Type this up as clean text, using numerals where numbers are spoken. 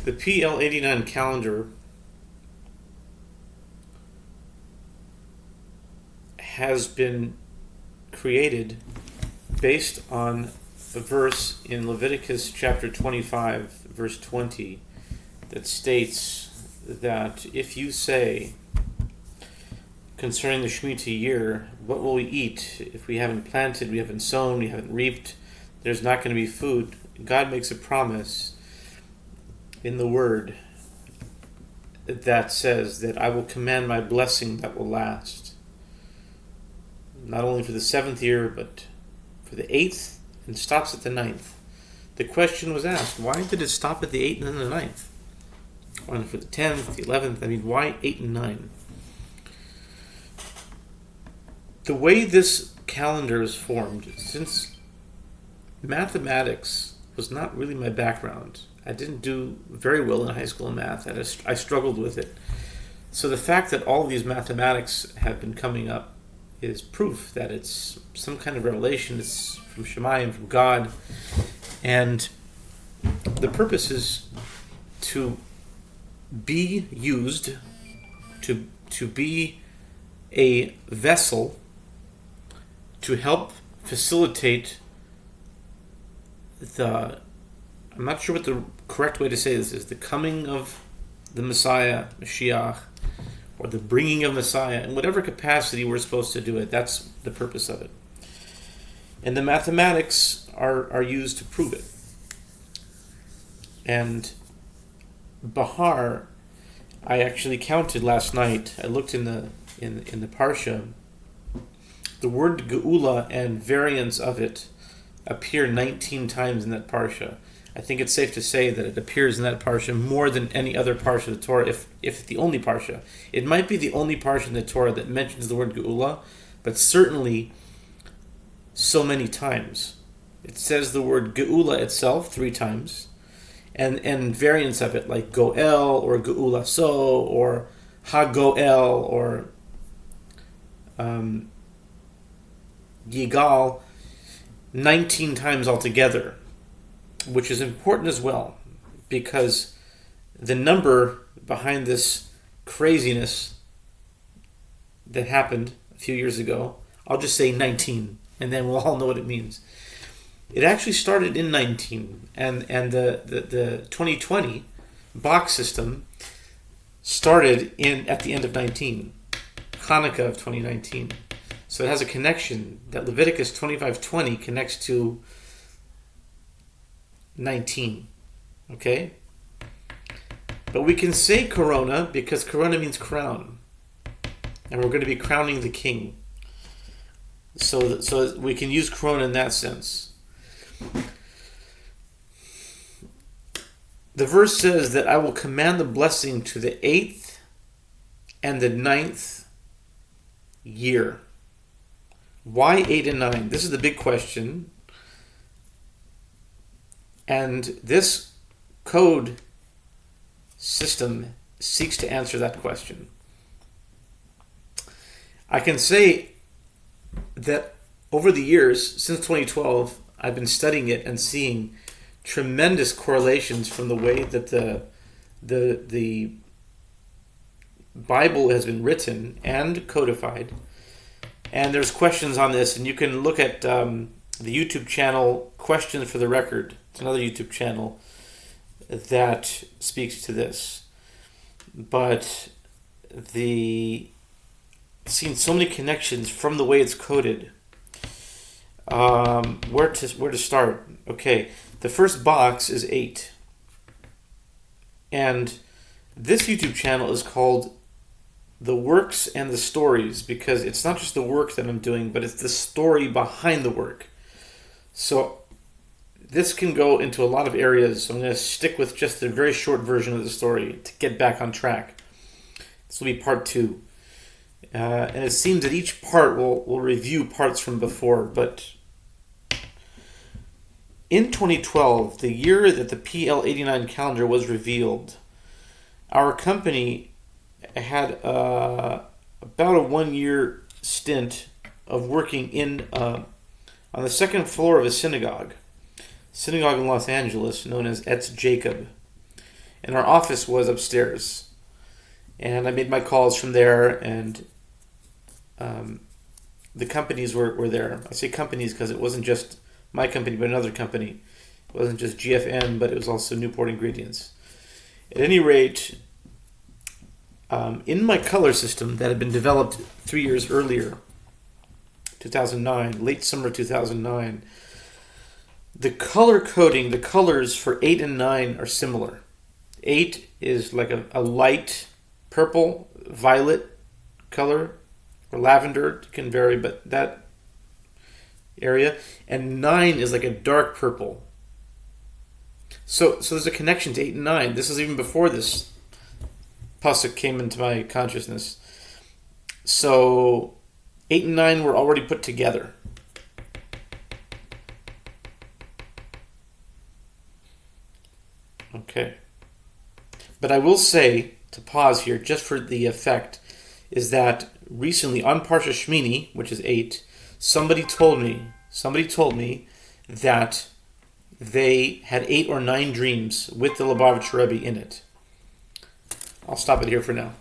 The PL89 calendar has been created based on a verse in Leviticus chapter 25, verse 20, that states that if you say concerning the Shemitah year, what will we eat if we haven't planted, we haven't sown, we haven't reaped, there's not going to be food. God makes a promise in the Word that says that I will command my blessing that will last. Not only for the 7th year, but for the 8th, and stops at the 9th. The question was asked, why did it stop at the 8th and then the 9th? Why not for the 10th, the 11th? I mean, why 8 and 9? The way this calendar is formed, since mathematics was not really my background, I didn't do very well in high school in math. I struggled with it. So the fact that all these mathematics have been coming up is proof that it's some kind of revelation. It's from Shemayim, from God. And the purpose is to be used, to be a vessel to help facilitate I'm not sure what the correct way to say this is, the coming of the Messiah, Mashiach, or the bringing of Messiah, in whatever capacity we're supposed to do it. That's the purpose of it. And the mathematics are used to prove it. And Bahar, I actually counted last night. I looked in the Parsha. The word Geula and variants of it appear 19 times in that Parsha. I think it's safe to say that it appears in that Parsha more than any other Parsha of the Torah, if the only Parsha. It might be the only Parsha in the Torah that mentions the word Geula, but certainly so many times. It says the word Geula itself 3 times, and variants of it, like Goel, or Geula So, or Ha-Goel, or Yigal, 19 times altogether, which is important as well, because the number behind this craziness that happened a few years ago, I'll just say 19, and then we'll all know what it means. It actually started in 19, and the 2020 box system started at the end of 19, Hanukkah of 2019. So it has a connection that Leviticus 25:20 connects to 19. Okay? But we can say Corona because Corona means crown. And we're going to be crowning the king. So we can use Corona in that sense. The verse says that I will command the blessing to the 8th and the 9th year. Why 8 and 9? This is the big question. And this code system seeks to answer that question. I can say that over the years, since 2012, I've been studying it and seeing tremendous correlations from the way that the Bible has been written and codified. And there's questions on this, and you can look at the YouTube channel Questions for the Record. It's another YouTube channel that speaks to this. But seen so many connections from the way it's coded. Where to start? Okay, the first box is 8. And this YouTube channel is called The Works and the Stories, because it's not just the work that I'm doing, but it's the story behind the work. So this can go into a lot of areas, so I'm going to stick with just a very short version of the story to get back on track. This will be part 2. And it seems that each part will review parts from before, but in 2012, the year that the PL89 calendar was revealed, our company had about a 1-year stint of working on the 2nd floor of a synagogue in Los Angeles known as Etz Jacob. and our office was upstairs. And I made my calls from there, and the companies were there. I say companies because it wasn't just my company, but another company. It wasn't just GFN, but it was also Newport Ingredients. At any rate, in my color system that had been developed 3 years earlier, 2009, late summer 2009, the color coding, the colors for 8 and 9 are similar. 8 is like a light purple, violet color, or lavender, it can vary, but that area. And 9 is like a dark purple. So there's a connection to 8 and 9. This is even before this pasuk came into my consciousness. So 8 and 9 were already put together. Okay. But I will say, to pause here, just for the effect, is that recently on Parsha Shmini, which is 8, somebody told me that they had 8 or 9 dreams with the Lubavitch Rebbe in it. I'll stop it here for now.